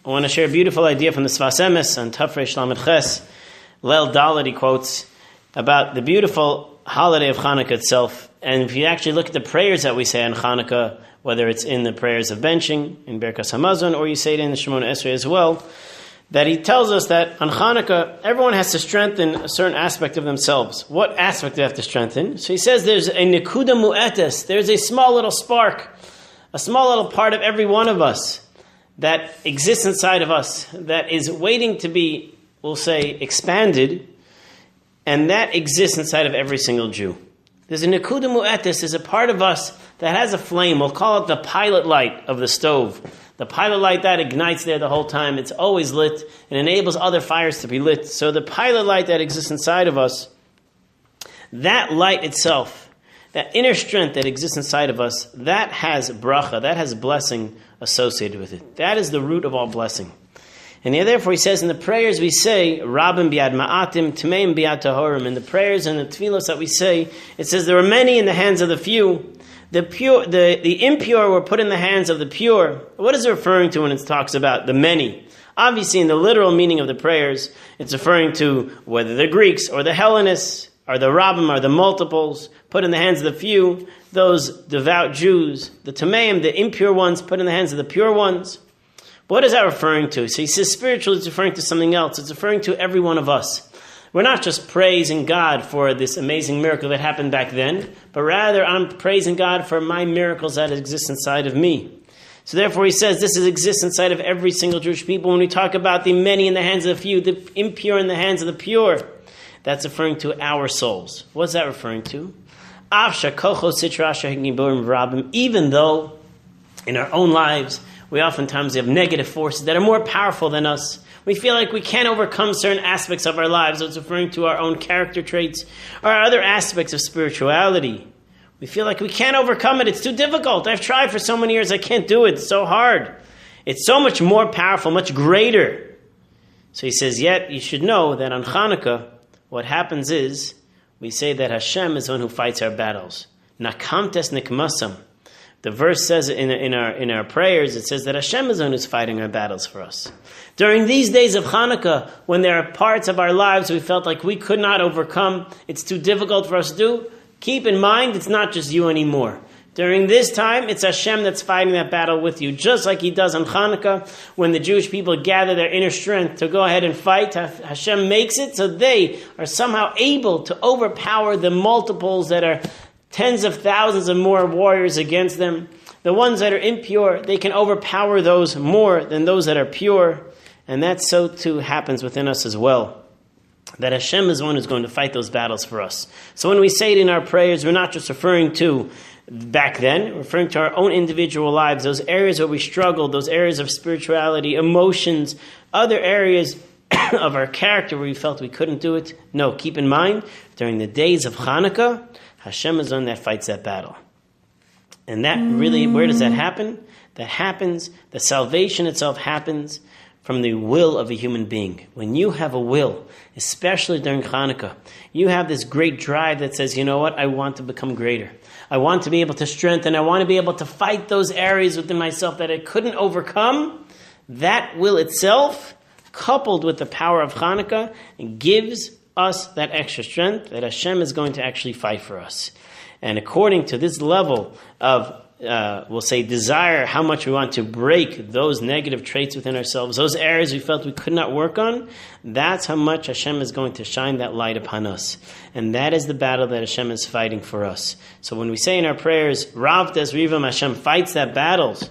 I want to share a beautiful idea from the Sfas Emes on Tafresh Lamed Ches. Leil Dalet, he quotes about the beautiful holiday of Chanukah itself. And if you actually look at the prayers that we say on Chanukah, whether it's in the prayers of benching, in Berkas Hamazon, or you say it in the Shemona Esrei as well, that he tells us that on Chanukah, everyone has to strengthen a certain aspect of themselves. What aspect do they have to strengthen? So he says there's a nekuda mu'etes, there's a small little spark, a small little part of every one of us that exists inside of us, that is waiting to be, we'll say, expanded, and that exists inside of every single Jew. There's a nekuda mu'etes, there's a part of us that has a flame. We'll call it the pilot light of the stove. The pilot light that ignites there the whole time. It's always lit and enables other fires to be lit. So the pilot light that exists inside of us, that light itself, that inner strength that exists inside of us, that has bracha, that has blessing associated with it. That is the root of all blessing. And therefore he says in the prayers we say, Rabim biad ma'atim, Tmeim biad tahorim. In the prayers and the tefillos that we say, it says there are many in the hands of the few. The impure were put in the hands of the pure. What is it referring to when it talks about the many? Obviously, in the literal meaning of the prayers, it's referring to whether the Greeks or the Hellenists or the Rabbim or the multiples put in the hands of the few, those devout Jews, the Tameim, the impure ones, put in the hands of the pure ones. What is that referring to? So he says spiritually it's referring to something else. It's referring to every one of us. We're not just praising God for this amazing miracle that happened back then, but rather I'm praising God for my miracles that exist inside of me. So therefore he says this exists inside of every single Jewish people. When we talk about the many in the hands of the few, the impure in the hands of the pure, that's referring to our souls. What's that referring to? Even though in our own lives we oftentimes have negative forces that are more powerful than us, we feel like we can't overcome certain aspects of our lives. It's referring to our own character traits or other aspects of spirituality. We feel like we can't overcome it. It's too difficult. I've tried for so many years. I can't do it. It's so hard. It's so much more powerful, much greater. So he says, yet you should know that on Chanukah, what happens is we say that Hashem is the one who fights our battles. Nakamtes nikmasam. The verse says in our prayers, it says that Hashem is the one who's fighting our battles for us. During these days of Chanukah, when there are parts of our lives we felt like we could not overcome, it's too difficult for us to do, keep in mind it's not just you anymore. During this time, it's Hashem that's fighting that battle with you, just like He does on Chanukah, when the Jewish people gather their inner strength to go ahead and fight. Hashem makes it so they are somehow able to overpower the multiples that are tens of thousands of more warriors against them. The ones that are impure, they can overpower those more than those that are pure. And that so too happens within us as well. That Hashem is the one who's going to fight those battles for us. So when we say it in our prayers, we're not just referring to back then, we're referring to our own individual lives, those areas where we struggled, those areas of spirituality, emotions, other areas of our character where we felt we couldn't do it. No, keep in mind, during the days of Chanukah, Hashem is the one that fights that battle. And that really, where does that happen? That happens, the salvation itself happens from the will of a human being. When you have a will, especially during Chanukah, you have this great drive that says, you know what, I want to become greater. I want to be able to strengthen. I want to be able to fight those areas within myself that I couldn't overcome. That will itself, coupled with the power of Chanukah, gives us that extra strength that Hashem is going to actually fight for us. And according to this level of, we'll say, desire, how much we want to break those negative traits within ourselves, those areas we felt we could not work on, that's how much Hashem is going to shine that light upon us. And that is the battle that Hashem is fighting for us. So when we say in our prayers, Rav des Rivam, Hashem fights that battles,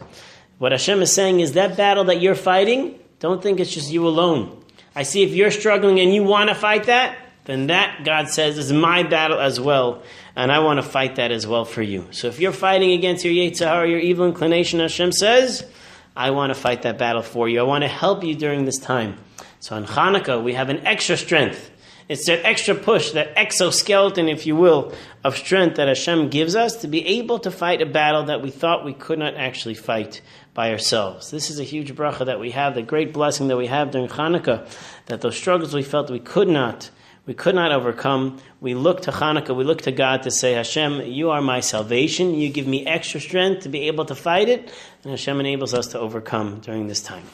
what Hashem is saying is that battle that you're fighting, don't think it's just you alone. I see if you're struggling and you want to fight that, then that, God says, is my battle as well. And I want to fight that as well for you. So if you're fighting against your Yetzer Hara, your evil inclination, Hashem says, I want to fight that battle for you. I want to help you during this time. So on Chanukah, we have an extra strength. It's that extra push, that exoskeleton, if you will, of strength that Hashem gives us to be able to fight a battle that we thought we could not actually fight by ourselves. This is a huge bracha that we have, the great blessing that we have during Chanukah, that those struggles we felt we could not overcome. We look to Chanukah, we look to God to say, Hashem, you are my salvation. You give me extra strength to be able to fight it. And Hashem enables us to overcome during this time.